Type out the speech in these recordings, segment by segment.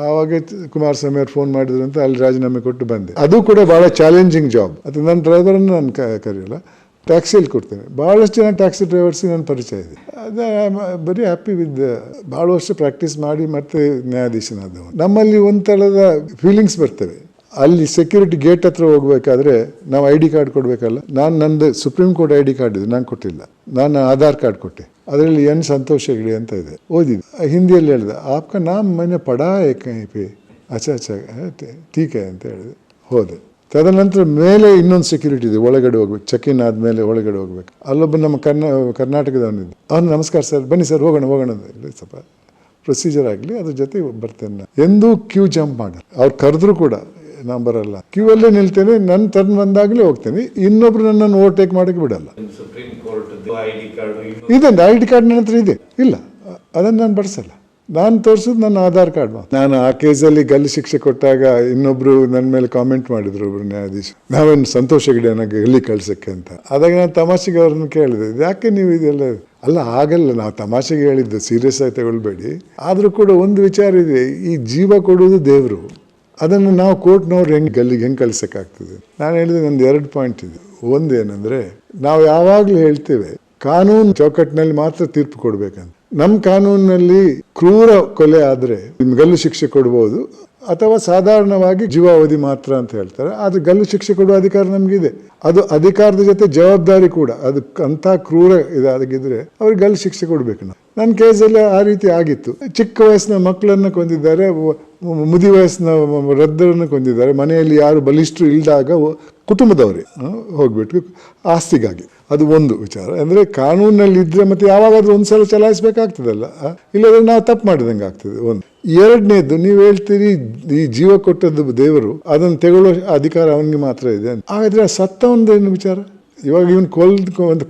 ಆವಾಗ ಕುಮಾರಸ್ವಾಮಿ ಅವ್ರು ಫೋನ್ ಮಾಡಿದ್ರು ಅಂತ ಅಲ್ಲಿ ರಾಜೀನಾಮೆ ಕೊಟ್ಟು ಬಂದೆ. ಅದು ಕೂಡ ಭಾಳ ಚಾಲೆಂಜಿಂಗ್ ಜಾಬ್. ಅದು ನನ್ನ ಡ್ರೈವರನ್ನು ನಾನು ಕರೆಯಲ್ಲ, ಟ್ಯಾಕ್ಸಿಯಲ್ಲಿ ಕೊಡ್ತೇನೆ. ಭಾಳಷ್ಟು ಜನ ಟ್ಯಾಕ್ಸಿ ಡ್ರೈವರ್ಸಿಗೆ ನನ್ನ ಪರಿಚಯ ಇದೆ. ಅದು I am very happy with. ಭಾಳ ವರ್ಷ ಪ್ರಾಕ್ಟೀಸ್ ಮಾಡಿ ಮತ್ತೆ ನ್ಯಾಯಾಧೀಶನಾದವ. ನಮ್ಮಲ್ಲಿ ಒಂಥರದ ಫೀಲಿಂಗ್ಸ್ ಬರ್ತವೆ. ಅಲ್ಲಿ ಸೆಕ್ಯೂರಿಟಿ ಗೇಟ್ ಹತ್ರ ಹೋಗ್ಬೇಕಾದ್ರೆ ನಾವು ID ಕಾರ್ಡ್ ಕೊಡಬೇಕಲ್ಲ. ನಂದು ಸುಪ್ರೀಂ ಕೋರ್ಟ್ ID ಕಾರ್ಡ್ ಇದೆ, ನಾನು ಕೊಟ್ಟಿಲ್ಲ. ನಾನು ಆಧಾರ್ ಕಾರ್ಡ್ ಕೊಟ್ಟೆ. ಅದರಲ್ಲಿ N ಸಂತೋಷ್ ಹೆಗ್ಡೆ ಅಂತ ಇದೆ, ಓದಿದ್ದು. ಹಿಂದಿಯಲ್ಲಿ ಹೇಳಿದೆ, ಆಪ್ಕ ನಾಮ್ ಮನೆ ಪಡಾ ಪೇ ಅಚ್ಚಾ ಟೀಕೆ ಅಂತ ಹೇಳಿದೆ. ಹೋದೆ. ತದನಂತರ ಮೇಲೆ ಇನ್ನೊಂದು ಸೆಕ್ಯೂರಿಟಿ ಇದೆ, ಒಳಗಡೆ ಹೋಗ್ಬೇಕು. ಚೆಕ್ ಇನ್ ಆದಮೇಲೆ ಒಳಗಡೆ ಹೋಗ್ಬೇಕು. ಅಲ್ಲೊಬ್ಬ ನಮ್ಮ ಕರ್ನಾಟಕದವನಿದ್ದು. ಅವ್ನು ನಮಸ್ಕಾರ ಸರ್, ಬನ್ನಿ ಸರ್ ಹೋಗೋಣ ಅಂತ. ಸ್ವಲ್ಪ ಪ್ರೊಸೀಜರ್ ಆಗಲಿ, ಅದ್ರ ಜೊತೆ ಬರ್ತೇನೆ. ಎಂದೂ ಕ್ಯೂ ಜಂಪ್ ಮಾಡೋದು. ಅವ್ರು ಕರೆದ್ರು ಕೂಡ ನಾನು ಬರಲ್ಲ, ಕ್ಯೂ ಅಲ್ಲೇ ನಿಲ್ತೇನೆ. ನನ್ನ ಟರ್ನ್ ಬಂದಾಗಲೇ ಹೋಗ್ತೇನೆ. ಇನ್ನೊಬ್ರು ನನ್ನನ್ನು ಓವರ್ಟೇಕ್ ಮಾಡೋಕ್ಕೆ ಬಿಡಲ್ಲ. ಇದೆ ID ಕಾರ್ಡ್ ನನ್ನ ಹತ್ರ ಇದೆ, ಇಲ್ಲ ಅದನ್ನು ನಾನು ಬಳಸಲ್ಲ. ನಾನು ತೋರಿಸೋದು ನನ್ನ ಆಧಾರ್ ಕಾರ್ಡ್. ನಾನು ಆ ಕೇಸಲ್ಲಿ ಗಲ್ಲು ಶಿಕ್ಷೆ ಕೊಟ್ಟಾಗ ಇನ್ನೊಬ್ರು ನನ್ನ ಮೇಲೆ ಕಾಮೆಂಟ್ ಮಾಡಿದ್ರು, ಒಬ್ರು ನ್ಯಾಯಾಧೀಶ, ನಾವೇನು ಸಂತೋಷ್ ಹೆಗ್ಡೆ ನನಗೆ ಎಲ್ಲಿ ಕಳ್ಸಕ್ಕೆ ಅಂತ. ಅದಾಗ ನಾನು ತಮಾಷೆಗೆ ಅವ್ರನ್ನ ಕೇಳಿದೆ, ಯಾಕೆ ನೀವು ಇದೆಲ್ಲ ಅಲ್ಲ ಆಗಲ್ಲ, ನಾವು ತಮಾಷೆಗೆ ಹೇಳಿದ್ದು, ಸೀರಿಯಸ್ ಆಗಿ ತಗೊಳ್ಬೇಡಿ. ಆದರೂ ಕೂಡ ಒಂದು ವಿಚಾರ ಇದೆ, ಈ ಜೀವ ಕೊಡುವುದು ದೇವರು. ಅದನ್ನು ನಾವು ಕೋರ್ಟ್ನವ್ರು ಗಲ್ಲಿಗೆ ಹೆಂಗೆ ಕಳ್ಸೋಕ್ಕಾಗ್ತದೆ? ನಾನು ಹೇಳಿದೆ, ನಂದು 2 ಪಾಯಿಂಟ್ ಇದೆ. ಒಂದೇನೆಂದರೆ, ನಾವು ಯಾವಾಗಲೂ ಹೇಳ್ತೇವೆ ಕಾನೂನು ಚೌಕಟ್ಟಿನಲ್ಲಿ ಮಾತ್ರ ತೀರ್ಪು ಕೊಡಬೇಕಂತ. ನಮ್ಮ ಕಾನೂನಿನಲ್ಲಿ ಕ್ರೂರ ಕೊಲೆ ಆದರೆ ಗಲ್ಲು ಶಿಕ್ಷೆ ಕೊಡ್ಬೋದು, ಅಥವಾ ಸಾಧಾರಣವಾಗಿ ಜೀವಾವಧಿ ಮಾತ್ರ ಅಂತ ಹೇಳ್ತಾರೆ. ಆದರೆ ಗಲ್ಲು ಶಿಕ್ಷೆ ಕೊಡುವ ಅಧಿಕಾರ ನಮಗಿದೆ. ಅದು ಅಧಿಕಾರದ ಜೊತೆ ಜವಾಬ್ದಾರಿ ಕೂಡ. ಅದು ಅಂಥ ಕ್ರೂರ ಇದಾಗಿದ್ರೆ ಅವ್ರಿಗೆ ಗಲ್ಲು ಶಿಕ್ಷೆ ಕೊಡಬೇಕು. ನನ್ನ ಕೇಸಲ್ಲಿ ಆ ರೀತಿ ಆಗಿತ್ತು. ಚಿಕ್ಕ ವಯಸ್ಸಿನ ಮಕ್ಕಳನ್ನು ಕೊಂದಿದ್ದಾರೆ, ಮುದಿ ವಯಸ್ಸಿನ ವೃದ್ಧರನ್ನು ಕೊಂದಿದ್ದಾರೆ. ಮನೆಯಲ್ಲಿ ಯಾರು ಬಲಿಷ್ಠರು ಇಲ್ಲದಾಗ ಕುಟುಂಬದವರೇ ಹೋಗ್ಬಿಟ್ಟು ಆಸ್ತಿಗಾಗಿ. ಅದು ಒಂದು ವಿಚಾರ. ಅಂದರೆ ಕಾನೂನಲ್ಲಿ ಇದ್ದರೆ ಮತ್ತೆ ಯಾವಾಗಾದ್ರೂ ಒಂದ್ಸಲ ಚಲಾಯಿಸಬೇಕಾಗ್ತದಲ್ಲ, ಇಲ್ಲದ್ರೆ ನಾವು ತಪ್ಪು ಮಾಡಿದಂಗೆ ಆಗ್ತದೆ. ಒಂದು. ಎರಡನೇದು, ನೀವು ಹೇಳ್ತೀರಿ ಈ ಜೀವ ಕೊಟ್ಟದ್ದು ದೇವರು, ಅದನ್ನು ತೆಗೊಳ್ಳೋ ಅಧಿಕಾರ ಅವನಿಗೆ ಮಾತ್ರ ಇದೆ ಅಂತ. ಹಾಗಾದರೆ ಸತ್ತವನದೇನು ವಿಚಾರ? ಇವಾಗ ಇವನು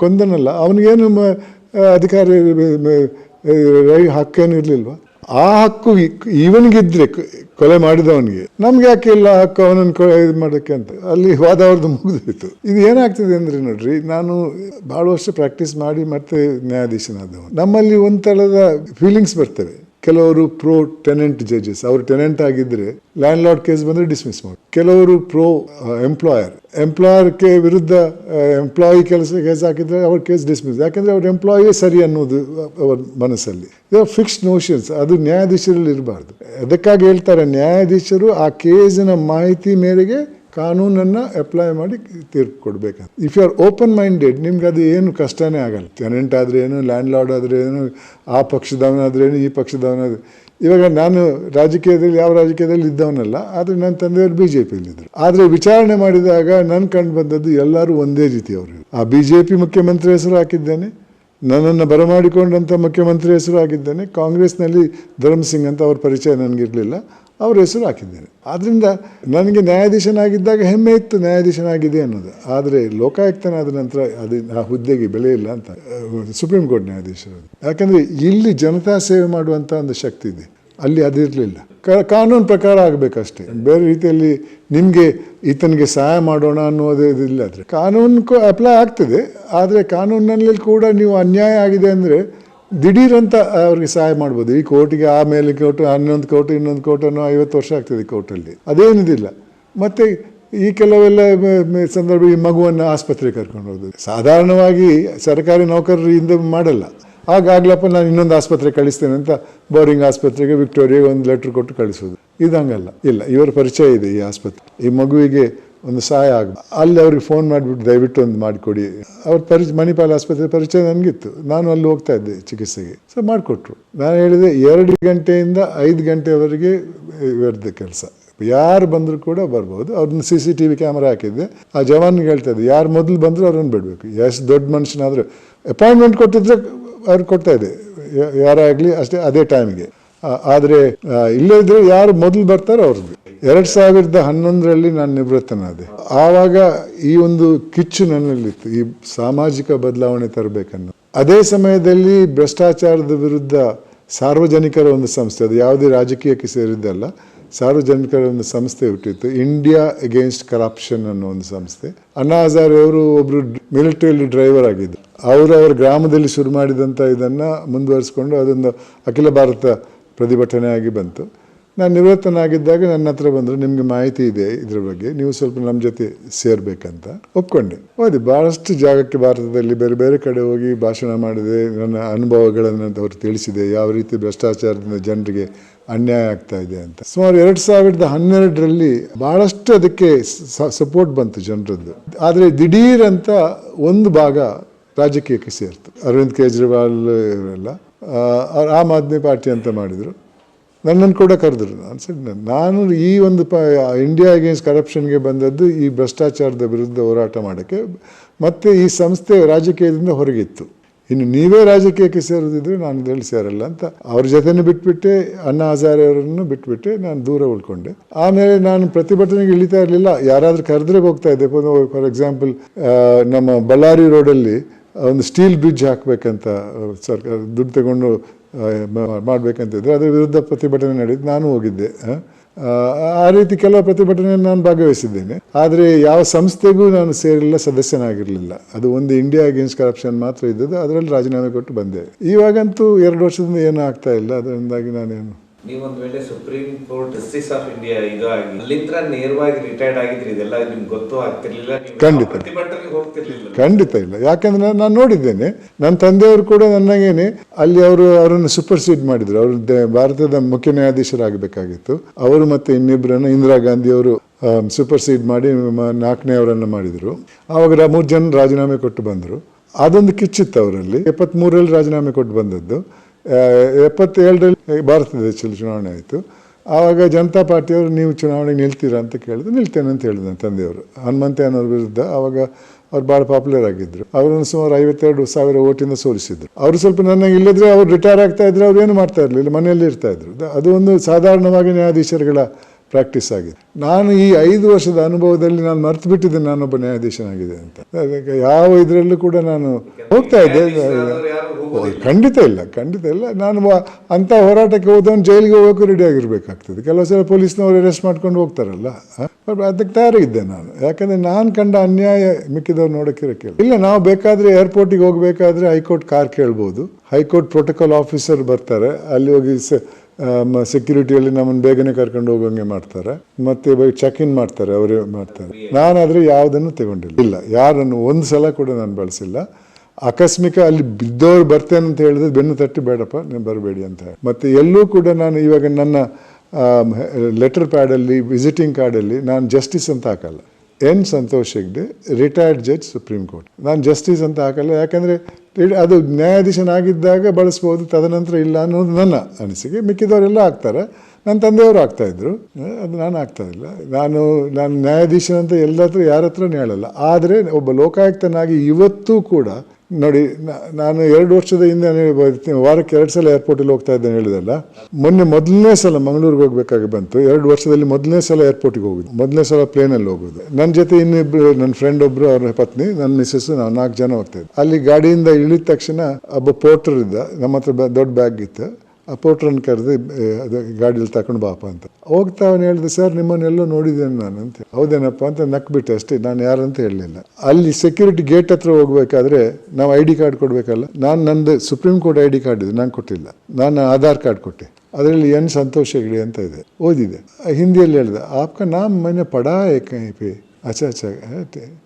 ಕೊಂದನಲ್ಲ, ಅವನಿಗೇನು ಅಧಿಕಾರ ಹಕ್ಕೇನು ಇರಲಿಲ್ವಾ? ಆ ಹಕ್ಕು ಇವನಿಗಿದ್ರೆ, ಕೊಲೆ ಮಾಡಿದವನಿಗೆ, ನಮ್ಗೆ ಯಾಕೆ ಇಲ್ಲ ಹಕ್ಕು ಅವನನ್ನು ಇದು ಮಾಡೋಕ್ಕೆ ಅಂತ. ಅಲ್ಲಿ ವಾದವ್ರದ್ದು ಮುಗಿದೋಯ್ತು. ಇದು ಏನಾಗ್ತದೆ ಅಂದರೆ ನೋಡ್ರಿ, ನಾನು ಭಾಳ ವರ್ಷ ಪ್ರಾಕ್ಟೀಸ್ ಮಾಡಿ ಮತ್ತೆ ನ್ಯಾಯಾಧೀಶನಾದವ. ನಮ್ಮಲ್ಲಿ ಒಂಥರದ ಫೀಲಿಂಗ್ಸ್ ಬರ್ತವೆ. ಕೆಲವರು ಪ್ರೋ ಟೆನೆಂಟ್ ಜಡ್ಜಸ್, ಅವರು ಟೆನೆಂಟ್ ಆಗಿದ್ದರೆ ಲ್ಯಾಂಡ್ ಲಾರ್ಡ್ ಕೇಸ್ ಬಂದರೆ ಡಿಸ್ಮಿಸ್ ಮಾಡಿ. ಕೆಲವರು ಪ್ರೋ ಎಂಪ್ಲಾಯರ್ಗೆ ವಿರುದ್ಧ ಎಂಪ್ಲಾಯಿ ಕೇಸ್ ಹಾಕಿದರೆ ಅವ್ರ ಕೇಸ್ ಡಿಸ್ಮಿಸ್. ಯಾಕೆಂದರೆ ಅವ್ರ ಎಂಪ್ಲಾಯೇ ಸರಿ ಅನ್ನೋದು ಅವ್ರ ಮನಸ್ಸಲ್ಲಿ. ಇದು ಫಿಕ್ಸ್ಡ್ ನೋಷನ್ಸ್. ಅದು ನ್ಯಾಯಾಧೀಶರಲ್ಲಿ ಇರಬಾರ್ದು. ಅದಕ್ಕಾಗಿ ಹೇಳ್ತಾರೆ, ನ್ಯಾಯಾಧೀಶರು ಆ ಕೇಸಿನ ಮಾಹಿತಿ ಮೇರೆಗೆ ಕಾನೂನನ್ನು ಅಪ್ಲೈ ಮಾಡಿ ತೀರ್ಪು ಕೊಡಬೇಕಂತ. If you are open minded, ನಿಮ್ಗೆ ಅದು ಏನು ಕಷ್ಟನೇ ಆಗಲ್ಲ. ಟೆನೆಂಟ್ ಆದರೆ ಏನು, ಲ್ಯಾಂಡ್ ಲಾರ್ಡ್ ಆದರೆ ಏನು, ಆ ಪಕ್ಷದವನಾದ್ರೆ ಏನು, ಈ ಪಕ್ಷದವನಾದ್ರೆ. ಇವಾಗ ನಾನು ರಾಜಕೀಯದಲ್ಲಿ ಯಾವ ರಾಜಕೀಯದಲ್ಲಿ ಇದ್ದವನಲ್ಲ, ಆದರೆ ನನ್ನ ತಂದೆಯವರು BJPಯಲ್ಲಿದ್ದರು. ಆದರೆ ವಿಚಾರಣೆ ಮಾಡಿದಾಗ ನನ್ನ ಕಂಡು ಬಂದದ್ದು ಎಲ್ಲರೂ ಒಂದೇ ರೀತಿಯವರು. ಆ BJP ಮುಖ್ಯಮಂತ್ರಿ ಹೆಸರು ಹಾಕಿದ್ದೇನೆ, ನನ್ನನ್ನು ಬರಮಾಡಿಕೊಂಡಂಥ ಮುಖ್ಯಮಂತ್ರಿ ಹೆಸರು ಹಾಕಿದ್ದೇನೆ. ಕಾಂಗ್ರೆಸ್ನಲ್ಲಿ ಧರ್ಮ್ ಸಿಂಗ್ ಅಂತ ಅವ್ರ ಪರಿಚಯ ನನಗಿರಲಿಲ್ಲ, ಅವ್ರ ಹೆಸರು ಹಾಕಿದ್ದೇನೆ. ಆದ್ದರಿಂದ ನನಗೆ ನ್ಯಾಯಾಧೀಶನಾಗಿದ್ದಾಗ ಹೆಮ್ಮೆ ಇತ್ತು, ನ್ಯಾಯಾಧೀಶನಾಗಿದೆ ಅನ್ನೋದು. ಆದರೆ ಲೋಕಾಯುಕ್ತನಾದ ನಂತರ ಅದು ಆ ಹುದ್ದೆಗೆ ಬೆಲೆ ಇಲ್ಲ ಅಂತ ಸುಪ್ರೀಂ ಕೋರ್ಟ್ ನ್ಯಾಯಾಧೀಶರು. ಯಾಕಂದರೆ ಇಲ್ಲಿ ಜನತಾ ಸೇವೆ ಮಾಡುವಂಥ ಒಂದು ಶಕ್ತಿ ಇದೆ, ಅಲ್ಲಿ ಅದಿರಲಿಲ್ಲ. ಕಾನೂನು ಪ್ರಕಾರ ಆಗಬೇಕಷ್ಟೇ. ಬೇರೆ ರೀತಿಯಲ್ಲಿ ನಿಮಗೆ ಈತನಿಗೆ ಸಹಾಯ ಮಾಡೋಣ ಅನ್ನೋದು ಇದಿಲ್ಲ. ಆದರೆ ಕಾನೂನು ಅಪ್ಲೈ ಆಗ್ತದೆ. ಆದರೆ ಕಾನೂನಿನಲ್ಲಿ ಕೂಡ ನೀವು ಅನ್ಯಾಯ ಆಗಿದೆ ಅಂದರೆ ದಿಢೀರಂತ ಅವ್ರಿಗೆ ಸಹಾಯ ಮಾಡ್ಬೋದು. ಈ ಕೋರ್ಟಿಗೆ ಆಮೇಲೆ ಕೋರ್ಟು, 11 ಕೋರ್ಟು, ಇನ್ನೊಂದು ಕೋರ್ಟನ್ನು 50 ವರ್ಷ ಆಗ್ತದೆ ಕೋರ್ಟಲ್ಲಿ, ಅದೇನಿದಿಲ್ಲ. ಮತ್ತು ಈ ಕೆಲವೆಲ್ಲ ಸಂದರ್ಭ, ಈ ಮಗುವನ್ನು ಆಸ್ಪತ್ರೆಗೆ ಕರ್ಕೊಂಡು ಹೋಗೋದು ಸಾಧಾರಣವಾಗಿ ಸರ್ಕಾರಿ ನೌಕರರಿಂದ ಮಾಡಲ್ಲ. ಆಗ್ಲಪ್ಪ ನಾನು ಇನ್ನೊಂದು ಆಸ್ಪತ್ರೆಗೆ ಕಳಿಸ್ತೇನೆ ಅಂತ ಬೋರಿಂಗ್ ಆಸ್ಪತ್ರೆಗೆ, ವಿಕ್ಟೋರಿಯಾಗೆ ಒಂದು ಲೆಟ್ರ್ ಕೊಟ್ಟು ಕಳಿಸೋದು. ಇದಂಗಲ್ಲ. ಇಲ್ಲ, ಇವರ ಪರಿಚಯ ಇದೆ ಈ ಆಸ್ಪತ್ರೆ, ಈ ಮಗುವಿಗೆ ಒಂದು ಸಹಾಯ ಆಗ, ಅಲ್ಲಿ ಅವ್ರಿಗೆ ಫೋನ್ ಮಾಡಿಬಿಟ್ಟು ದಯವಿಟ್ಟು ಒಂದು ಮಾಡಿಕೊಡಿ. ಅವ್ರ ಮಣಿಪಾಲ್ ಆಸ್ಪತ್ರೆ ಪರಿಚಯ ನನಗಿತ್ತು, ನಾನು ಅಲ್ಲಿ ಹೋಗ್ತಾ ಇದ್ದೆ ಚಿಕಿತ್ಸೆಗೆ. ಸೊ ಮಾಡಿಕೊಟ್ರು. ನಾನು ಹೇಳಿದೆ 2 ಗಂಟೆಯಿಂದ 5 ಗಂಟೆವರೆಗೆ ಇವ್ರದ್ದು ಕೆಲಸ, ಯಾರು ಬಂದರೂ ಕೂಡ ಬರ್ಬೋದು. ಅವ್ರನ್ನ CCTV ಕ್ಯಾಮ್ರಾ ಹಾಕಿದ್ದೆ. ಆ ಜವಾನ್ಗೆ ಹೇಳ್ತಾ ಇದ್ದೆ, ಯಾರು ಮೊದಲು ಬಂದರೂ ಅವ್ರನ್ನ ಬಿಡಬೇಕು. ಎಷ್ಟು ದೊಡ್ಡ ಮನುಷ್ಯನಾದರೂ ಅಪಾಯಿಂಟ್ಮೆಂಟ್ ಕೊಟ್ಟಿದ್ರೆ ಅವ್ರಿಗೆ ಕೊಡ್ತಾ ಇದೆ, ಯಾರಾಗಲಿ ಅಷ್ಟೇ ಅದೇ ಟೈಮಿಗೆ. ಆದರೆ ಇಲ್ಲೇ ಇದ್ರೆ ಯಾರು ಮೊದಲು ಬರ್ತಾರೋ ಅವ್ರಿಗೆ. 2011ರಲ್ಲಿ ನಾನು ನಿವೃತ್ತನಾದೆ. ಆವಾಗ ಈ ಒಂದು ಕಿಚ್ಚು ನನ್ನಲ್ಲಿತ್ತು, ಈ ಸಾಮಾಜಿಕ ಬದಲಾವಣೆ ತರಬೇಕನ್ನೋ. ಅದೇ ಸಮಯದಲ್ಲಿ ಭ್ರಷ್ಟಾಚಾರದ ವಿರುದ್ಧ ಸಾರ್ವಜನಿಕರ ಒಂದು ಸಂಸ್ಥೆ, ಅದು ಯಾವುದೇ ರಾಜಕೀಯಕ್ಕೆ ಸೇರಿದ್ದಲ್ಲ, ಸಾರ್ವಜನಿಕರ ಒಂದು ಸಂಸ್ಥೆ ಹುಟ್ಟಿತ್ತು, ಇಂಡಿಯಾ ಅಗೇನ್ಸ್ಟ್ ಕರಪ್ಷನ್ ಅನ್ನೋ ಒಂದು ಸಂಸ್ಥೆ. ಅಣ್ಣಾ ಹಜಾರೆ ಅವರು ಒಬ್ಬರು ಮಿಲಿಟರಿಯಲ್ಲಿ ಡ್ರೈವರ್ ಆಗಿದ್ದು. ಅವರ ಗ್ರಾಮದಲ್ಲಿ ಶುರು ಮಾಡಿದಂಥ ಇದನ್ನು ಮುಂದುವರಿಸ್ಕೊಂಡು ಅದೊಂದು ಅಖಿಲ ಭಾರತ ಪ್ರತಿಭಟನೆಯಾಗಿ ಬಂತು. ನಾನು ನಿವೃತ್ತನಾಗಿದ್ದಾಗ ನನ್ನ ಹತ್ರ ಬಂದರು, ನಿಮಗೆ ಮಾಹಿತಿ ಇದೆ ಇದ್ರ ಬಗ್ಗೆ, ನೀವು ಸ್ವಲ್ಪ ನಮ್ಮ ಜೊತೆ ಸೇರಬೇಕಂತ. ಒಪ್ಕೊಂಡೆ, ಹೋದೆ. ಭಾಳಷ್ಟು ಜಾಗಕ್ಕೆ ಭಾರತದಲ್ಲಿ ಬೇರೆ ಬೇರೆ ಕಡೆ ಹೋಗಿ ಭಾಷಣ ಮಾಡಿದೆ, ನನ್ನ ಅನುಭವಗಳನ್ನು ಅವ್ರು ತಿಳಿಸಿದೆ, ಯಾವ ರೀತಿ ಭ್ರಷ್ಟಾಚಾರದಿಂದ ಜನರಿಗೆ ಅನ್ಯಾಯ ಆಗ್ತಾ ಇದೆ ಅಂತ. ಸುಮಾರು 2012ರಲ್ಲಿ ಭಾಳಷ್ಟು ಅದಕ್ಕೆ ಸಪೋರ್ಟ್ ಬಂತು ಜನರದ್ದು. ಆದರೆ ದಿಢೀರ್ ಅಂತ ಒಂದು ಭಾಗ ರಾಜಕೀಯಕ್ಕೆ ಸೇರ್ತು. ಅರವಿಂದ್ ಕೇಜ್ರಿವಾಲ್ ಇವರೆಲ್ಲ ಆಮ್ ಆದ್ಮಿ ಪಾರ್ಟಿ ಅಂತ ಮಾಡಿದರು. ನನ್ನನ್ನು ಕೂಡ ಕರೆದ್ರು. ನಾನು ಈ ಒಂದು ಇಂಡಿಯಾ ಅಗೇನ್ಸ್ಟ್ ಕರಪ್ಷನ್ಗೆ ಬಂದದ್ದು ಈ ಭ್ರಷ್ಟಾಚಾರದ ವಿರುದ್ಧ ಹೋರಾಟ ಮಾಡೋಕ್ಕೆ, ಮತ್ತು ಈ ಸಂಸ್ಥೆ ರಾಜಕೀಯದಿಂದ ಹೊರಗಿತ್ತು. ಇನ್ನು ನೀವೇ ರಾಜಕೀಯಕ್ಕೆ ಸೇರೋದಿದ್ರೆ ನಾನು ಇದರಲ್ಲಿ ಸೇರಲ್ಲ ಅಂತ ಅವ್ರ ಜೊತೆನೂ ಬಿಟ್ಬಿಟ್ಟೆ, ಅಣ್ಣಾ ಹಜಾರೆ ಅವರನ್ನು ಬಿಟ್ಬಿಟ್ಟೆ, ನಾನು ದೂರ ಉಳ್ಕೊಂಡೆ. ಆಮೇಲೆ ನಾನು ಪ್ರತಿಭಟನೆಗೆ ಇಳಿತಾ ಇರಲಿಲ್ಲ, ಯಾರಾದರೂ ಕರೆದ್ರೆ ಹೋಗ್ತಾ ಇದ್ದೆ. ಫಾರ್ ಎಕ್ಸಾಂಪಲ್, ನಮ್ಮ ಬಳ್ಳಾರಿ ರೋಡಲ್ಲಿ ಒಂದು ಸ್ಟೀಲ್ ಬ್ರಿಡ್ಜ್ ಹಾಕಬೇಕಂತ ಸರ್ಕಾರ ದುಡ್ಡು ತಗೊಂಡು ಮಾಡಬೇಕಂತಿದ್ರು, ಅದರ ವಿರುದ್ಧ ಪ್ರತಿಭಟನೆ ನಡೆಯಿತು, ನಾನು ಹೋಗಿದ್ದೆ. ಆ ರೀತಿ ಕೆಲವು ಪ್ರತಿಭಟನೆಯನ್ನು ನಾನು ಭಾಗವಹಿಸಿದ್ದೇನೆ. ಆದರೆ ಯಾವ ಸಂಸ್ಥೆಗೂ ನಾನು ಸೇರಿಲ್ಲ, ಸದಸ್ಯನಾಗಿರಲಿಲ್ಲ. ಅದು ಒಂದು ಇಂಡಿಯಾ ಅಗೇನ್ಸ್ಟ್ ಕರಪ್ಷನ್ ಮಾತ್ರ ಇದ್ದದ್ದು, ಅದರಲ್ಲಿ ರಾಜೀನಾಮೆ ಕೊಟ್ಟು ಬಂದೆ. ಇವಾಗಂತೂ 2 ವರ್ಷದಿಂದ ಏನೂ ಆಗ್ತಾ ಇಲ್ಲ. ಅದರಿಂದಾಗಿ ನಾನೇನು, ನೀವೊಂದು ವೇಳೆ supreme court justice of India ಇದು ಆಗಿ ಅಲ್ಲಿಂದ ನೇರವಾಗಿ ರಿಟೈರ್ಡ್ ಆಗಿದ್ರಿ, ಇದೆಲ್ಲ ನಿಮ್ಗೆ ಗೊತ್ತೂ ಆಗ್ತಿರ್ಲಿಲ್ಲ, ಖಂಡಿತ ಇಲ್ಲ. ಯಾಕಂದ್ರೆ ನಾನು ನೋಡಿದ್ದೇನೆ, ನನ್ನ ತಂದೆಯವರು ಕೂಡ ನನಗೇನೆ ಅಲ್ಲಿ ಅವರನ್ನು ಸೂಪರ್ಸೀಡ್ ಮಾಡಿದ್ರು. ಅವರು ಭಾರತದ ಮುಖ್ಯ ನ್ಯಾಯಾಧೀಶರಾಗಬೇಕಾಗಿತ್ತು. ಅವರು ಮತ್ತು ಇನ್ನಿಬ್ಬರನ್ನು ಇಂದಿರಾ ಗಾಂಧಿ ಅವರು ಸೂಪರ್ಸೀಡ್ ಮಾಡಿ 4ನೇ ಅವರನ್ನು ಮಾಡಿದರು. ಆವಾಗ 3 ಜನ ರಾಜೀನಾಮೆ ಕೊಟ್ಟು ಬಂದರು. ಅದೊಂದು ಕಿಚ್ಚಿತ್ತು ಅವರಲ್ಲಿ. 73ರಲ್ಲಿ ರಾಜೀನಾಮೆ ಕೊಟ್ಟು ಬಂದದ್ದು. 77ರಲ್ಲಿ ಭಾರತ ದೇಶದಲ್ಲಿ ಚುನಾವಣೆ ಆಯಿತು. ಆವಾಗ ಜನತಾ ಪಾರ್ಟಿಯವರು ನೀವು ಚುನಾವಣೆಗೆ ನಿಲ್ತೀರಾ ಅಂತ ಕೇಳಿದ್ರು. ನಿಲ್ತೇನೆ ಅಂತ ಹೇಳಿದ್ರು ನನ್ನ ತಂದೆಯವರು, ಹನುಮಂತಯ್ಯನವ್ರ ವಿರುದ್ಧ. ಆವಾಗ ಅವ್ರು ಭಾಳ ಪಾಪ್ಯುಲರ್ ಆಗಿದ್ದರು. ಅವರನ್ನು ಸುಮಾರು 52,000 ಓಟಿಂದ ಸೋಲಿಸಿದ್ರು. ಅವರು ಸ್ವಲ್ಪ ನನಗೆ ಇಲ್ಲದ್ರೆ ಅವ್ರು ರಿಟೈರ್ ಆಗ್ತಾ ಇದ್ರು, ಅವ್ರು ಏನು ಮಾಡ್ತಾ ಇರಲಿಲ್ಲ, ಮನೆಯಲ್ಲಿ ಇರ್ತಾಯಿದ್ರು. ಅದು ಒಂದು ಸಾಧಾರಣವಾಗಿ ನ್ಯಾಯಾಧೀಶರುಗಳ ಪ್ರಾಕ್ಟೀಸ್ ಆಗಿದೆ. ನಾನು ಈ 5 ವರ್ಷದ ಅನುಭವದಲ್ಲಿ ನಾನು ಮರ್ತು ಬಿಟ್ಟಿದ್ದೆ ನಾನೊಬ್ಬ ನ್ಯಾಯಾಧೀಶನಾಗಿದೆ ಅಂತ. ಯಾವ ಇದರಲ್ಲೂ ಕೂಡ ನಾನು ಹೋಗ್ತಾ ಇದ್ದೆ. ಖಂಡಿತ ಇಲ್ಲ. ನಾನು ಅಂಥ ಹೋರಾಟಕ್ಕೆ ಹೋದವನು ಜೈಲಿಗೆ ಹೋಗೋಕ್ಕೂ ರೆಡಿ ಆಗಿರಬೇಕಾಗ್ತದೆ. ಕೆಲವು ಸಲ ಪೊಲೀಸ್ನವರು ಅರೆಸ್ಟ್ ಮಾಡ್ಕೊಂಡು ಹೋಗ್ತಾರಲ್ಲ, ಅದಕ್ಕೆ ತಯಾರಿದ್ದೆ ನಾನು. ಯಾಕಂದರೆ ನಾನು ಕಂಡ ಅನ್ಯಾಯ ಮಿಕ್ಕಿದವ್ರು ನೋಡೋಕ್ಕಿರಕ್ಕಿಲ್ಲ. ಇಲ್ಲ, ನಾವು ಬೇಕಾದರೆ ಏರ್ಪೋರ್ಟಿಗೆ ಹೋಗಬೇಕಾದ್ರೆ ಹೈಕೋರ್ಟ್ ಕಾರ್ ಕೇಳ್ಬೋದು. ಹೈಕೋರ್ಟ್ ಪ್ರೋಟೋಕಾಲ್ ಆಫೀಸರ್ ಬರ್ತಾರೆ, ಅಲ್ಲಿ ಹೋಗಿ ಸೆಕ್ಯೂರಿಟಿಯಲ್ಲಿ ನಮ್ಮನ್ನು ಬೇಗನೆ ಕರ್ಕೊಂಡು ಹೋಗೋಂಗೆ ಮಾಡ್ತಾರೆ, ಮತ್ತು ಚೆಕ್ ಇನ್ ಮಾಡ್ತಾರೆ, ಅವರೇ ಮಾಡ್ತಾರೆ. ನಾನಾದರೆ ಯಾವುದನ್ನು ತಗೊಂಡಿಲ್ಲ, ಯಾರನ್ನು ಒಂದು ಸಲ ಕೂಡ ನಾನು ಬಳಸಿಲ್ಲ. ಆಕಸ್ಮಿಕ ಅಲ್ಲಿ ಬಿದ್ದವ್ರು ಬರ್ತೇನೆ ಅಂತ ಹೇಳಿದ್ರೆ ಬೆನ್ನು ತಟ್ಟಿ ಬೇಡಪ್ಪ ನೀವು ಬರಬೇಡಿ ಅಂತ ಹೇಳಿ. ಮತ್ತು ಎಲ್ಲೂ ಕೂಡ ನಾನು ಇವಾಗ ನನ್ನ ಲೆಟರ್ ಪ್ಯಾಡಲ್ಲಿ, ವಿಸಿಟಿಂಗ್ ಕಾರ್ಡಲ್ಲಿ ನಾನು ಜಸ್ಟಿಸ್ ಅಂತ ಹಾಕಲ್ಲ. N Santosh Hegde, retired judge supreme court. ನಾನು ಜಸ್ಟಿಸ್ ಅಂತ ಹಾಕಲ್ಲ, ಯಾಕಂದರೆ ಅದು ನ್ಯಾಯಾಧೀಶನಾಗಿದ್ದಾಗ ಬಳಸ್ಬೋದು, ತದನಂತರ ಇಲ್ಲ ಅನ್ನೋದು ನನ್ನ ಅನಿಸಿಕೆ. ಮಿಕ್ಕಿದವರೆಲ್ಲ ಆಗ್ತಾರೆ, ನನ್ನ ತಂದೆಯವರು ಆಗ್ತಾಯಿದ್ರು, ಅದು ನಾನು ಆಗ್ತಾಯಿಲ್ಲ. ನಾನು ನ್ಯಾಯಾಧೀಶನಂತ ಯಾರ ಹತ್ರನೂ ಹೇಳಲ್ಲ. ಆದರೆ ಒಬ್ಬ ಲೋಕಾಯುಕ್ತನಾಗಿ ಇವತ್ತೂ ಕೂಡ ನೋಡಿ, ನಾನು 2 ವರ್ಷದ ಹಿಂದೆ ವಾರಕ್ಕೆ 2 ಸಲ ಏರ್ಪೋರ್ಟಲ್ಲಿ ಹೋಗ್ತಾ ಇದ್ದೇನೆ ಹೇಳಿದಲ್ಲ. ಮೊದಲನೇ ಸಲ ಮಂಗಳೂರಿಗೆ ಹೋಗ್ಬೇಕಾಗಿ ಬಂತು. 2 ವರ್ಷದಲ್ಲಿ ಮೊದಲನೇ ಸಲ ಏರ್ಪೋರ್ಟಿಗೆ ಹೋಗೋದು, ಮೊದಲನೇ ಸಲ ಪ್ಲೇನಲ್ಲಿ ಹೋಗೋದು. ನನ್ನ ಜೊತೆ ಇನ್ನಿಬ್ಬರು, ನನ್ನ ಫ್ರೆಂಡ್ ಒಬ್ಬರು, ಅವ್ರ ಪತ್ನಿ, ನನ್ನ ಮಿಸ್ಸಸ್, ನಾವು 4 ಜನ ಹೋಗ್ತಾಯಿದ್ವಿ. ಅಲ್ಲಿ ಗಾಡಿಯಿಂದ ಇಳಿದ ತಕ್ಷಣ ಒಬ್ಬ ಪೋರ್ಟರ್ ಇದ್ದ, ನಮ್ಮ ಹತ್ರ ದೊಡ್ಡ ಬ್ಯಾಗ್ ಇತ್ತು. ಆ ಪೋರ್ಟ್ರನ್ನು ಕರೆದು ಅದು ಗಾಡೀಲಿ ತಗೊಂಡು ಬಾಪ ಅಂತ ಹೋಗ್ತಾ. ಅವನು ಹೇಳಿದೆ, ಸರ್ ನಿಮ್ಮನ್ನೆಲ್ಲೋ ನೋಡಿದ್ದೇನೆ ನಾನು ಅಂತ. ಹೌದೇನಪ್ಪ ಅಂತ ನಕ್ಬಿಟ್ಟೆ ಅಷ್ಟೇ, ನಾನು ಯಾರಂತ ಹೇಳಲಿಲ್ಲ. ಅಲ್ಲಿ ಸೆಕ್ಯೂರಿಟಿ ಗೇಟ್ ಹತ್ರ ಹೋಗ್ಬೇಕಾದ್ರೆ ನಾವು ID ಕಾರ್ಡ್ ಕೊಡಬೇಕಲ್ಲ. ನಂದು ಸುಪ್ರೀಂ ಕೋರ್ಟ್ ID ಕಾರ್ಡ್ ಇದೆ, ನಾನು ಕೊಟ್ಟಿಲ್ಲ. ನಾನು ಆಧಾರ್ ಕಾರ್ಡ್ ಕೊಟ್ಟೆ. ಅದರಲ್ಲಿ ಎನ್ ಸಂತೋಷ್ ಹೆಗ್ಡೆ ಅಂತ ಇದೆ, ಓದಿದೆ. ಹಿಂದಿಯಲ್ಲಿ ಹೇಳಿದೆ, ಆಪ್ಕ ನಾಮ್ ಮನೆ ಪಡಾ ಪೇ ಅಚ್ಚಾ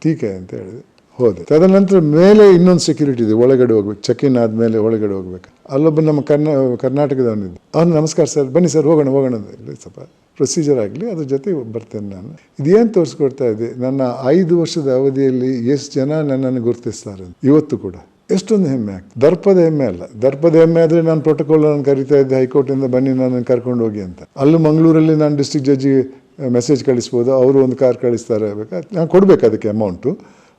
ಟೀಕೆ ಅಂತ ಹೇಳಿದೆ. ಹೋದೆ. ತದನಂತರ ಮೇಲೆ ಇನ್ನೊಂದು ಸೆಕ್ಯೂರಿಟಿ ಇದೆ, ಒಳಗಡೆ ಹೋಗ್ಬೇಕು. ಚೆಕ್ ಇನ್ ಆದಮೇಲೆ ಒಳಗಡೆ ಹೋಗ್ಬೇಕು. ಅಲ್ಲೊಬ್ಬ ನಮ್ಮ ಕರ್ನಾಟಕದವನಿದ್ದು. ಅವನು, ನಮಸ್ಕಾರ ಸರ್, ಬನ್ನಿ ಸರ್ ಹೋಗೋಣ ಇಲ್ಲ ಸ್ವಲ್ಪ ಪ್ರೊಸೀಜರ್ ಆಗಲಿ, ಅದ್ರ ಜೊತೆ ಬರ್ತೇನೆ ನಾನು. ಇದೇನು ತೋರಿಸ್ಕೊಡ್ತಾ ಇದೆ, ನನ್ನ 5 ವರ್ಷದ ಅವಧಿಯಲ್ಲಿ ಎಷ್ಟು ಜನ ನನ್ನನ್ನು ಗುರುತಿಸ್ತಾರೆ ಇವತ್ತು ಕೂಡ. ಎಷ್ಟೊಂದು ಹೆಮ್ಮೆ ಆಗ್ತದೆ. ದರ್ಪದ ಹೆಮ್ಮೆ ಅಲ್ಲ. ದರ್ಪದ ಹೆಮ್ಮೆ ಆದರೆ ನಾನು ಪ್ರೋಟೋಕಾಲ್ ನಾನು ಕರಿತಾ ಇದ್ದೆ ಹೈಕೋರ್ಟಿಂದ, ಬನ್ನಿ ನನ್ನನ್ನು ಕರ್ಕೊಂಡು ಹೋಗಿ ಅಂತ. ಅಲ್ಲೂ ಮಂಗಳೂರಲ್ಲಿ ನಾನು ಡಿಸ್ಟ್ರಿಕ್ಟ್ ಜಡ್ಜಿಗೆ ಮೆಸೇಜ್ ಕಳಿಸ್ಬೋದು, ಅವರು ಒಂದು ಕಾರ್ ಕಳಿಸ್ತಾರೆ, ನಾನು ಕೊಡಬೇಕು ಅದಕ್ಕೆ ಅಮೌಂಟು.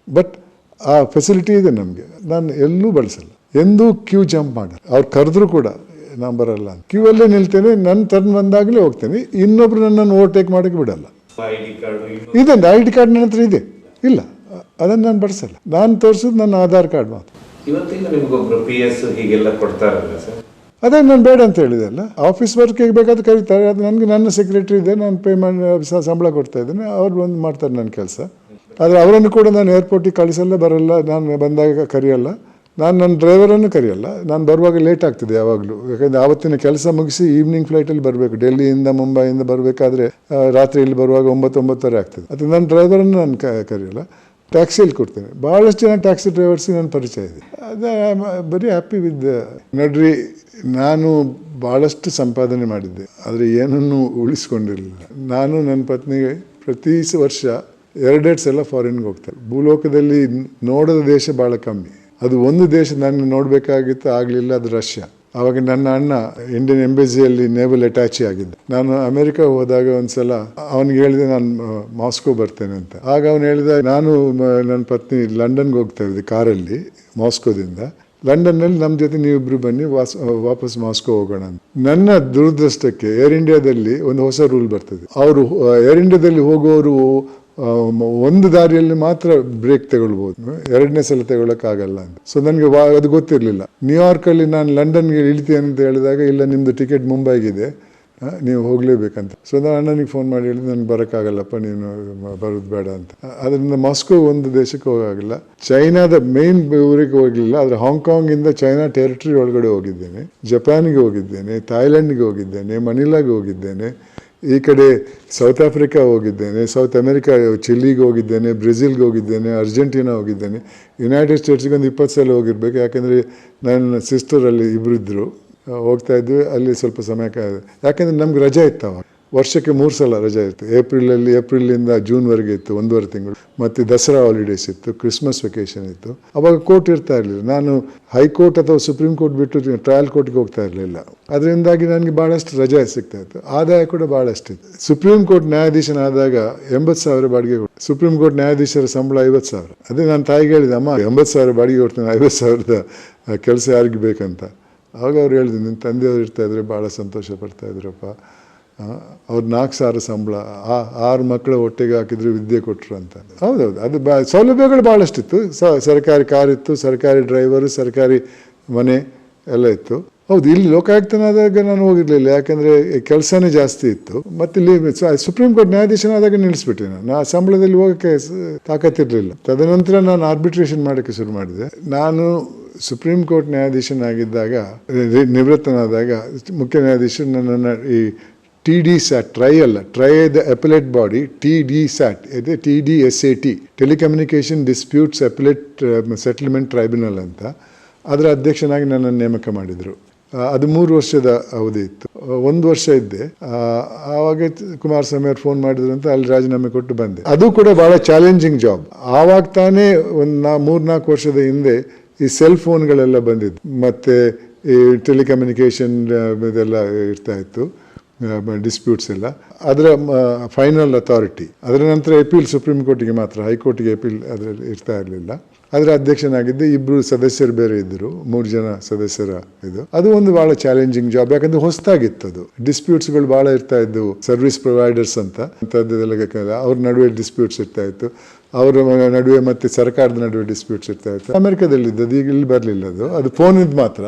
ಬಟ್ ಆ ಫೆಸಿಲಿಟಿ ಇದೆ ನಮಗೆ. ನಾನು ಎಲ್ಲೂ ಬಳಸಲ್ಲ, ಎಂದೂ ಕ್ಯೂ ಜಂಪ್ ಮಾಡಲ್ಲ. ಅವ್ರು ಕರೆದ್ರೂ ಕೂಡ ನಾನು ಬರಲ್ಲ ಅಂತ ಕ್ಯೂ ಅಲ್ಲೇ ನಿಲ್ತೇನೆ. ನನ್ನ ಟರ್ನ್ ಬಂದಾಗಲೇ ಹೋಗ್ತೇನೆ. ಇನ್ನೊಬ್ರು ನನ್ನನ್ನು ಓವರ್ಟೇಕ್ ಮಾಡೋಕ್ಕೆ ಬಿಡಲ್ಲ. ಇದೆ ID ಕಾರ್ಡ್ ನನ್ನ ಹತ್ರ ಇದೆ, ಇಲ್ಲ ಅದನ್ನು ನಾನು ಬಳಸಲ್ಲ. ನಾನು ತೋರಿಸೋದು ನನ್ನ ಆಧಾರ್ ಕಾರ್ಡ್ ಮಾತ್ರ. ಅದೇ ನಾನು ಬೇಡ ಅಂತ ಹೇಳಿದೆ ಅಲ್ಲ. ಆಫೀಸ್ ವರ್ಕಿಗೆ ಬೇಕಾದ್ರೆ ಕರೀತಾರೆ, ಅದು ನನಗೆ ನನ್ನ ಸೆಕ್ರೆಟರಿ ಇದೆ, ನಾನು ಪೇಮೆಂಟ್ ಸಂಬಳ ಕೊಡ್ತಾ ಇದ್ದೇನೆ, ಅವ್ರು ಬಂದು ಮಾಡ್ತಾರೆ ನನ್ನ ಕೆಲಸ. ಆದರೆ ಅವರನ್ನು ಕೂಡ ನಾನು ಏರ್ಪೋರ್ಟಿಗೆ ಕಳಿಸಲ್ಲ, ಬರಲ್ಲ, ನಾನು ಬಂದಾಗ ಕರೆಯಲ್ಲ. ನಾನು ನನ್ನ ಡ್ರೈವರನ್ನು ಕರೆಯಲ್ಲ, ನಾನು ಬರುವಾಗ ಲೇಟ್ ಆಗ್ತದೆ ಯಾವಾಗಲೂ. ಯಾಕಂದರೆ ಆವತ್ತಿನ ಕೆಲಸ ಮುಗಿಸಿ ಈವ್ನಿಂಗ್ ಫ್ಲೈಟಲ್ಲಿ ಬರಬೇಕು. ಡೆಲ್ಲಿಯಿಂದ ಮುಂಬೈಯಿಂದ ಬರಬೇಕಾದ್ರೆ ರಾತ್ರಿ ಇಲ್ಲಿ ಬರುವಾಗ 9-9:30 ಆಗ್ತದೆ. ಅದು ನನ್ನ ಡ್ರೈವರನ್ನು ನಾನು ಕರೆಯಲ್ಲ, ಟ್ಯಾಕ್ಸಿಯಲ್ಲಿ ಕೊಡ್ತೇನೆ. ಭಾಳಷ್ಟು ಜನ ಟ್ಯಾಕ್ಸಿ ಡ್ರೈವರ್ಸ್ಗೆ ನನ್ನ ಪರಿಚಯ ಇದೆ. ಅದು I am very happy with. ನೋಡ್ರಿ, ನಾನು ಭಾಳಷ್ಟು ಸಂಪಾದನೆ ಮಾಡಿದ್ದೆ, ಆದರೆ ಏನನ್ನೂ ಉಳಿಸ್ಕೊಂಡಿರಲಿಲ್ಲ. ನಾನು ನನ್ನ ಪತ್ನಿಗೆ ಪ್ರತಿ ವರ್ಷ 2 ಸಲ ಫಾರಿನ್ಗೆ ಹೋಗ್ತಾರೆ. ಭೂಲೋಕದಲ್ಲಿ ನೋಡದ ದೇಶ ಭಾಳ ಕಮ್ಮಿ. ಅದು ಒಂದು ದೇಶ ನನಗೆ ನೋಡಬೇಕಾಗಿತ್ತು, ಆಗಲಿಲ್ಲ, ಅದು ರಷ್ಯಾ. ಆವಾಗ ನನ್ನ ಅಣ್ಣ ಇಂಡಿಯನ್ ಎಂಬಸಿಯಲ್ಲಿ ನೇವಲ್ ಅಟ್ಯಾಚಿ ಆಗಿದ್ದ. ನಾನು ಅಮೆರಿಕ ಹೋದಾಗ ಒಂದ್ಸಲ ಅವನಿಗೆ ಹೇಳಿದೆ ನಾನು ಮಾಸ್ಕೋ ಬರ್ತೇನೆ ಅಂತ. ಆಗ ಅವನು ಹೇಳಿದ, ನಾನು ನನ್ನ ಪತ್ನಿ ಲಂಡನ್ಗೆ ಹೋಗ್ತಾ ಇದ್ದೆ ಕಾರಲ್ಲಿ ಮಾಸ್ಕೋದಿಂದ. ಲಂಡನ್ನಲ್ಲಿ ನಮ್ಮ ಜೊತೆ ನೀವಿಬ್ರು ಬನ್ನಿ, ವಾಪಸ್ ಮಾಸ್ಕೋ ಹೋಗೋಣ ಅಂತ. ನನ್ನ ದುರದೃಷ್ಟಕ್ಕೆ ಏರ್ ಇಂಡಿಯಾದಲ್ಲಿ ಒಂದು ಹೊಸ ರೂಲ್ ಬರ್ತದೆ. ಅವರು ಏರ್ ಇಂಡಿಯಾದಲ್ಲಿ ಹೋಗೋರು ಒಂದು ದಾರಿಯಲ್ಲಿ ಮಾತ್ರ ಬ್ರೇಕ್ ತಗೊಳ್ಬೋದು, 2ನೇ ಸಲ ತಗೊಳ್ಳೋಕ್ಕಾಗಲ್ಲ ಅಂತ. ಸೊ ನನಗೆ ಅದು ಗೊತ್ತಿರಲಿಲ್ಲ. ನ್ಯೂಯಾರ್ಕಲ್ಲಿ ನಾನು ಲಂಡನ್ಗೆ ಇಳಿತೀನಿ ಅಂತ ಹೇಳಿದಾಗ, ಇಲ್ಲ ನಿಮ್ಮದು ಟಿಕೆಟ್ ಮುಂಬೈಗಿದೆ, ನೀವು ಹೋಗಲೇಬೇಕಂತ. ಸೊ ನಾನು ಅಣ್ಣನಿಗೆ ಫೋನ್ ಮಾಡಿ ಹೇಳಿದೆ, ನನಗೆ ಬರೋಕ್ಕಾಗಲ್ಲಪ್ಪ, ನೀನು ಬರೋದು ಬೇಡ ಅಂತ. ಅದರಿಂದ ಮಾಸ್ಕೋ ಒಂದು ದೇಶಕ್ಕೆ ಹೋಗಾಗಿಲ್ಲ. ಚೈನಾದ ಮೇನ್ ಊರಿಗೆ ಹೋಗಲಿಲ್ಲ, ಆದರೆ ಹಾಂಗ್ಕಾಂಗಿಂದ ಚೈನಾ ಟೆರಿಟರಿ ಒಳಗಡೆ ಹೋಗಿದ್ದೇನೆ. ಜಪಾನ್ಗೆ ಹೋಗಿದ್ದೇನೆ, ಥಾಯ್ಲೆಂಡ್ಗೆ ಹೋಗಿದ್ದೇನೆ, ಮನಿಲಾಗೆ ಹೋಗಿದ್ದೇನೆ, ಈ ಕಡೆ ಸೌತ್ ಆಫ್ರಿಕಾ ಹೋಗಿದ್ದೇನೆ, ಸೌತ್ ಅಮೆರಿಕಾ ಚಿಲ್ಲಿಗೆ ಹೋಗಿದ್ದೇನೆ, ಬ್ರೆಜಿಲ್ಗೆ ಹೋಗಿದ್ದೇನೆ, ಅರ್ಜೆಂಟೀನಾ ಹೋಗಿದ್ದೇನೆ. ಯುನೈಟೆಡ್ ಸ್ಟೇಟ್ಸ್ಗೆ ಒಂದು 20 ಸಲ ಹೋಗಿರ್ಬೇಕು. ಯಾಕೆಂದರೆ ನನ್ನ ಸಿಸ್ಟರಲ್ಲಿ ಇಬ್ಬರಿದ್ದರು, ಹೋಗ್ತಾ ಇದ್ವಿ. ಅಲ್ಲಿ ಸ್ವಲ್ಪ ಸಮಯ ಯಾಕೆಂದರೆ ನಮ್ಗೆ ರಜೆ ಇತ್ತು ಅವಾಗ. ವರ್ಷಕ್ಕೆ 3 ಸಲ ರಜೆ ಇತ್ತು. ಏಪ್ರಿಲಿಂದ ಜೂನ್ವರೆಗೆ ಇತ್ತು, 1.5 ತಿಂಗಳು. ಮತ್ತು ದಸರಾ ಹಾಲಿಡೇಸ್ ಇತ್ತು, ಕ್ರಿಸ್ಮಸ್ ವೆಕೇಷನ್ ಇತ್ತು. ಅವಾಗ ಕೋರ್ಟ್ ಇರ್ತಾ ಇರಲಿಲ್ಲ. ನಾನು ಹೈಕೋರ್ಟ್ ಅಥವಾ ಸುಪ್ರೀಂ ಕೋರ್ಟ್ ಬಿಟ್ಟು ಟ್ರಯಲ್ ಕೋರ್ಟ್ಗೆ ಹೋಗ್ತಾ ಇರಲಿಲ್ಲ. ಅದರಿಂದಾಗಿ ನನಗೆ ಭಾಳಷ್ಟು ರಜೆ ಸಿಗ್ತಾ ಇತ್ತು, ಆದಾಯ ಕೂಡ ಭಾಳಷ್ಟಿತ್ತು. ಸುಪ್ರೀಂ ಕೋರ್ಟ್ ನ್ಯಾಯಾಧೀಶನಾದಾಗ 80,000 ಬಾಡಿಗೆ ಕೊಟ್ಟು, ಸುಪ್ರೀಂ ಕೋರ್ಟ್ ನ್ಯಾಯಾಧೀಶರ ಸಂಬಳ 50,000. ಅದೇ ನನ್ನ ತಾಯಿಗೆ ಹೇಳಿದೆ, ಅಮ್ಮ 80,000 ಬಾಡಿಗೆ ಕೊಡ್ತೇನೆ, 50,000 ಕೆಲಸ ಯಾರಿಗೆ ಬೇಕಂತ. ಆವಾಗ ಅವ್ರು ಹೇಳಿದ್ರು, ನಿನ್ನ ತಂದೆಯವ್ರು ಇರ್ತಾಯಿದ್ರೆ ಭಾಳ ಸಂತೋಷ ಪಡ್ತಾಯಿದ್ರಪ್ಪ. ಅವ್ರು 4,000 ಸಂಬಳ, 6 ಮಕ್ಕಳ ಹೊಟ್ಟೆಗೆ ಹಾಕಿದ್ರು, ವಿದ್ಯೆ ಕೊಟ್ಟರು ಅಂತ. ಹೌದೌದು, ಅದು ಸೌಲಭ್ಯಗಳು ಭಾಳಷ್ಟಿತ್ತು. ಸರ್ಕಾರಿ ಕಾರ್ ಇತ್ತು, ಸರ್ಕಾರಿ ಡ್ರೈವರು, ಸರ್ಕಾರಿ ಮನೆ ಎಲ್ಲ ಇತ್ತು. ಹೌದು, ಇಲ್ಲಿ ಲೋಕಾಯುಕ್ತನಾದಾಗ ನಾನು ಹೋಗಿರಲಿಲ್ಲ, ಯಾಕಂದರೆ ಕೆಲಸನೇ ಜಾಸ್ತಿ ಇತ್ತು. ಮತ್ತು ಇಲ್ಲಿ ಸುಪ್ರೀಂ ಕೋರ್ಟ್ ನ್ಯಾಯಾಧೀಶನಾದಾಗ ನಿಲ್ಲಿಸ್ಬಿಟ್ಟೆ. ನಾನು ಸಂಬಳದಲ್ಲಿ ಹೋಗೋಕ್ಕೆ ತಾಕತ್ತಿರಲಿಲ್ಲ. ತದನಂತರ ನಾನು ಆರ್ಬಿಟ್ರೇಷನ್ ಮಾಡೋಕ್ಕೆ ಶುರು ಮಾಡಿದೆ. ನಾನು ಸುಪ್ರೀಂ ಕೋರ್ಟ್ ನ್ಯಾಯಾಧೀಶನಾಗಿದ್ದಾಗ, ನಿವೃತ್ತನಾದಾಗ, ಮುಖ್ಯ ನ್ಯಾಯಾಧೀಶರು ನನ್ನನ್ನು ಈ TDSAT, try the appellate body, TDSAT, ಇದೆ TDSAT, telecommunication disputes appellate settlement tribunal ಅಂತ, ಅದರ ಅಧ್ಯಕ್ಷನಾಗಿ ನನ್ನನ್ನು ನೇಮಕ ಮಾಡಿದರು. ಅದು 3 ವರ್ಷದ ಅವಧಿ ಇತ್ತು. 1 ವರ್ಷ ಇದ್ದೆ. ಆವಾಗ ಕುಮಾರಸ್ವಾಮಿ ಅವ್ರು ಫೋನ್ ಮಾಡಿದ್ರು ಅಂತ ಅಲ್ಲಿ ರಾಜೀನಾಮೆ ಕೊಟ್ಟು ಬಂದೆ. ಅದು ಕೂಡ ಭಾಳ ಚಾಲೆಂಜಿಂಗ್ ಜಾಬ್. ಆವಾಗ ತಾನೇ ಒಂದು 3-4 ವರ್ಷದ ಹಿಂದೆ ಈ ಸೆಲ್ ಫೋನ್ಗಳೆಲ್ಲ ಬಂದಿದ್ದು, ಮತ್ತು ಈ ಟೆಲಿಕಮ್ಯುನಿಕೇಷನ್ ಇದೆಲ್ಲ ಇರ್ತಾಯಿತ್ತು, ಡಿಸ್ಪ್ಯೂಟ್ಸ್ ಎಲ್ಲ. ಅದರ ಫೈನಲ್ ಅಥಾರಿಟಿ, ಅದರ ನಂತರ ಅಪೀಲ್ ಸುಪ್ರೀಂ ಕೋರ್ಟಿಗೆ ಮಾತ್ರ, ಹೈಕೋರ್ಟಿಗೆ ಅಪೀಲ್ ಅದರಲ್ಲಿ ಇರ್ತಾ ಇರಲಿಲ್ಲ. ಅದರ ಅಧ್ಯಕ್ಷನಾಗಿದ್ದೆ. 2 ಸದಸ್ಯರು ಬೇರೆ ಇದ್ದರು, 3 ಜನ ಸದಸ್ಯರ ಇದು. ಅದು ಒಂದು ಭಾಳ ಚಾಲೆಂಜಿಂಗ್ ಜಾಬ್, ಯಾಕಂದರೆ ಹೊಸದಾಗಿತ್ತು. ಅದು ಡಿಸ್ಪ್ಯೂಟ್ಸ್ಗಳು ಭಾಳ ಇರ್ತಾ ಇದ್ದವು. ಸರ್ವಿಸ್ ಪ್ರೊವೈಡರ್ಸ್ ಅಂಥದ್ದೆಲ್ಲ ಅವ್ರ ನಡುವೆ ಡಿಸ್ಪ್ಯೂಟ್ಸ್ ಇರ್ತಾ ಇತ್ತು, ಅವರ ನಡುವೆ ಮತ್ತು ಸರ್ಕಾರದ ನಡುವೆ ಡಿಸ್ಪ್ಯೂಟ್ಸ್ ಇರ್ತಾ ಇತ್ತು. ಅಮೆರಿಕದಲ್ಲಿದ್ದದ್ದು, ಈಗ ಇಲ್ಲಿ ಬರಲಿಲ್ಲ. ಅದು ಫೋನಿದ್ದು ಮಾತ್ರ.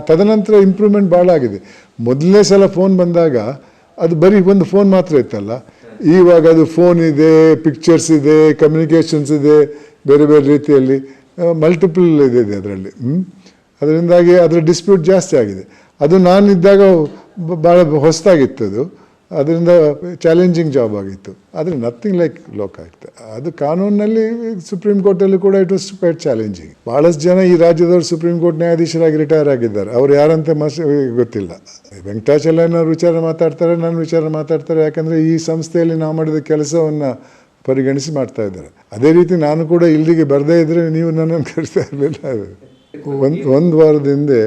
ತದನಂತರ ಇಂಪ್ರೂವ್ಮೆಂಟ್ ಭಾಳ ಆಗಿದೆ. ಮೊದಲನೇ ಸಲ ಫೋನ್ ಬಂದಾಗ ಅದು ಬರೀ ಒಂದು ಫೋನ್ ಮಾತ್ರ ಇತ್ತಲ್ಲ. ಇವಾಗ ಅದು ಫೋನ್ ಇದೆ, ಪಿಕ್ಚರ್ಸ್ ಇದೆ, ಕಮ್ಯುನಿಕೇಷನ್ಸ್ ಇದೆ, ಬೇರೆ ಬೇರೆ ರೀತಿಯಲ್ಲಿ ಮಲ್ಟಿಪಲ್ ಇದೆ ಅದರಲ್ಲಿ. ಅದರಿಂದಾಗಿ ಅದರ ಡಿಸ್ಪ್ಯೂಟ್ ಜಾಸ್ತಿ ಆಗಿದೆ. ಅದು ನಾನಿದ್ದಾಗ ಭಾಳ ಹೊಸದಾಗಿತ್ತು ಅದು. ಅದರಿಂದ ಚಾಲೆಂಜಿಂಗ್ ಜಾಬ್ ಆಗಿತ್ತು. ಆದರೆ ನಥಿಂಗ್ ಲೈಕ್ ಲೋಕಾಯುಕ್ತ. ಅದು ಕಾನೂನಿನಲ್ಲಿ ಸುಪ್ರೀಂ ಕೋರ್ಟಲ್ಲಿ ಕೂಡ ಇಟ್ ವಾಸ್ ಕ್ವೈಟ್ ಚಾಲೆಂಜಿಂಗ್. ಭಾಳಷ್ಟು ಜನ ಈ ರಾಜ್ಯದವರು ಸುಪ್ರೀಂ ಕೋರ್ಟ್ ನ್ಯಾಯಾಧೀಶರಾಗಿ ರಿಟೈರ್ ಆಗಿದ್ದಾರೆ. ಅವ್ರು ಯಾರಂತ ಗೊತ್ತಿಲ್ಲ. ವೆಂಕಟಾಚಲಯ್ಯನವ್ರು ವಿಚಾರ ಮಾತಾಡ್ತಾರೆ, ನನ್ನ ವಿಚಾರ ಮಾತಾಡ್ತಾರೆ. ಯಾಕಂದರೆ ಈ ಸಂಸ್ಥೆಯಲ್ಲಿ ನಾವು ಮಾಡಿದ ಕೆಲಸವನ್ನು ಪರಿಗಣಿಸಿ ಮಾಡ್ತಾ ಇದ್ದಾರೆ. ಅದೇ ರೀತಿ ನಾನು ಕೂಡ ಇಲ್ಲಿಗೆ ಬರದೇ ಇದ್ದರೆ ನೀವು ನನ್ನನ್ನು ಕರಿತಾ ಇರಲಿಲ್ಲ. ಒಂದು ವಾರದ ಹಿಂದೆ